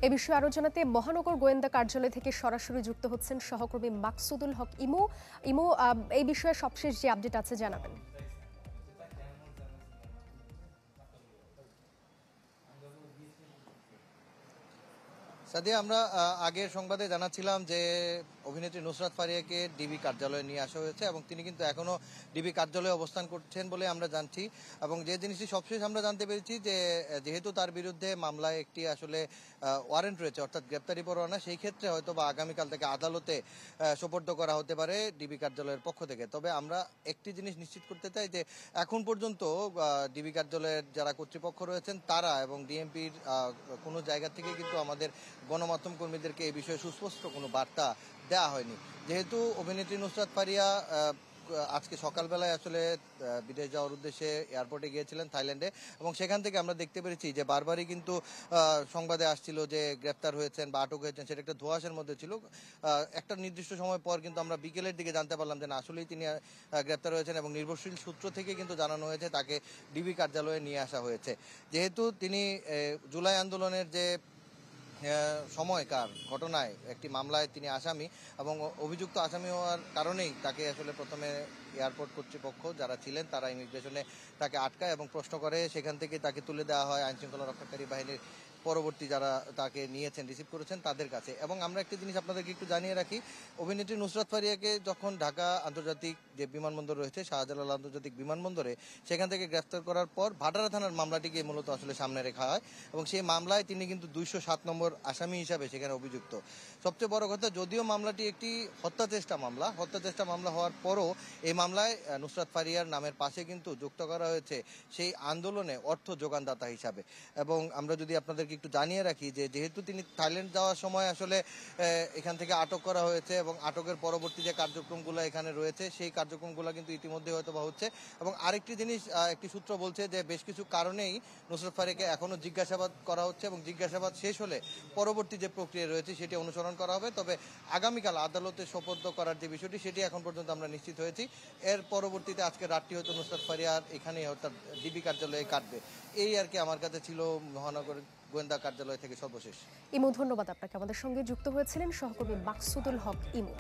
এ বিষয়ে আরো জানাতে মহানগর গোয়েন্দা কার্যালয় থেকে সরাসরি যুক্ত হচ্ছেন সহকর্মী মাকসুদুল হক ইমু। এই বিষয়ে সবশেষ যে আপডেট আছে জানাবেন। সাদিয়া, আমরা আগের সংবাদে জানাচ্ছিলাম যে অভিনেত্রী নুসরাত ফারিয়াকে ডিবি কার্যালয়ে নিয়ে আসা হয়েছে এবং তিনি কিন্তু এখনো ডিবি কার্যালয়ে অবস্থান করছেন বলে আমরা জানছি। এবং যে জিনিসটি সবশেষ আমরা জানতে পেরেছি যে যেহেতু তার বিরুদ্ধে মামলায় একটি আসলে ওয়ারেন্ট রয়েছে, অর্থাৎ গ্রেপ্তারি পরোয়ানা, সেই ক্ষেত্রে হয়তো বা আগামীকাল থেকে আদালতে সোপর্দ করা হতে পারে ডিবি কার্যালয়ের পক্ষ থেকে। তবে আমরা একটি জিনিস নিশ্চিত করতে চাই যে এখন পর্যন্ত ডিবি কার্যালয়ের যারা কর্তৃপক্ষ রয়েছেন তারা এবং ডিএমপির কোনো জায়গা থেকে কিন্তু আমাদের গণমাধ্যম কর্মীদেরকে এই বিষয়ে সুস্পষ্ট কোনো বার্তা দেওয়া হয়নি। যেহেতু অভিনেত্রী নুসরাত ফারিয়া আজকে সকালবেলায় আসলে বিদেশ যাওয়ার উদ্দেশ্যে এয়ারপোর্টে গিয়েছিলেন থাইল্যান্ডে, এবং সেখান থেকে আমরা দেখতে পেরেছি যে বারবারই কিন্তু সংবাদে আসছিল যে গ্রেপ্তার হয়েছেন বা আটক হয়েছেন, সেটা একটা ধোঁয়াশের মধ্যে ছিল। একটা নির্দিষ্ট সময় পর কিন্তু আমরা বিকেলের দিকে জানতে পারলাম যে না, আসলেই তিনি গ্রেপ্তার হয়েছেন এবং নির্ভরশীল সূত্র থেকে কিন্তু জানানো হয়েছে তাকে ডিবি কার্যালয়ে নিয়ে আসা হয়েছে। যেহেতু তিনি জুলাই আন্দোলনের যে সময়কার ঘটনায় একটি মামলায় তিনি আসামি এবং অভিযুক্ত আসামি হওয়ার কারণেই তাকে আসলে প্রথমে এয়ারপোর্ট কর্তৃপক্ষ যারা ছিলেন তারা ইমিগ্রেশনে তাকে আটকায় এবং প্রশ্ন করে, সেখান থেকে তাকে তুলে দেওয়া হয় আইনশৃঙ্খলা রক্ষাকারী বাহিনীর পরবর্তী যারা তাকে নিয়েছেন, রিসিভ করেছেন তাদের কাছে। এবং আমরা একটি জিনিস আপনাদেরকে একটু জানিয়ে রাখি, অভিনেত্রী নুসরাত ফারিয়াকে যখন ঢাকা আন্তর্জাতিক যে বিমানবন্দর রয়েছে, শাহজালাল আন্তর্জাতিক বিমানবন্দরে, সেখান থেকে গ্রেফতার করার পর ভাটারা থানার মামলাটিকে মূলত আসলে সামনে রাখা হয় এবং সেই মামলায় তিনি কিন্তু 207 নম্বর আসামি হিসাবে সেখানে অভিযুক্ত। সবচেয়ে বড় কথা, যদিও মামলাটি একটি হত্যা চেষ্টা মামলা হওয়ার পরও এই মামলায় নুসরাত ফারিয়ার নামের পাশে কিন্তু যুক্ত করা হয়েছে সেই আন্দোলনে অর্থ যোগানদাতা হিসাবে। এবং আমরা যদি আপনাদেরকে একটু জানিয়ে রাখি যে যেহেতু তিনি থাইল্যান্ড যাওয়ার সময় আসলে এখান থেকে আটক করা হয়েছে এবং আটকের পরবর্তী যে কার্যক্রমগুলো এখানে রয়েছে সেই কার্যক্রমগুলো কিন্তু ইতিমধ্যে হয়তো বা হচ্ছে। এবং আরেকটি জিনিস, একটি সূত্র বলছে যে বেশ কিছু কারণেই নুসরাত ফারিয়াকে এখনো জিজ্ঞাসাবাদ করা হচ্ছে এবং জিজ্ঞাসাবাদ শেষ হলে পরবর্তী যে প্রক্রিয়া রয়েছে সেটি অনুসরণ করা হবে। তবে আগামীকাল আদালতে সোপর্দ করার যে বিষয়টি সেটি এখন পর্যন্ত আমরা নিশ্চিত হয়েছি। এর পরবর্তীতে আজকে রাতটি হয়তো নুসরাত ফারিয়ার এখানেই অর্থাৎ ডিবি কার্যালয়ে কাটবে। এই আর কি আমার কাছে ছিল মহানগর গোয়েন্দা কার্যালয় থেকে সর্বশেষ। ইমু, ধন্যবাদ আপনাকে। আমাদের সঙ্গে যুক্ত হয়েছিলেন সহকর্মী মাকসুদুল হক ইমু।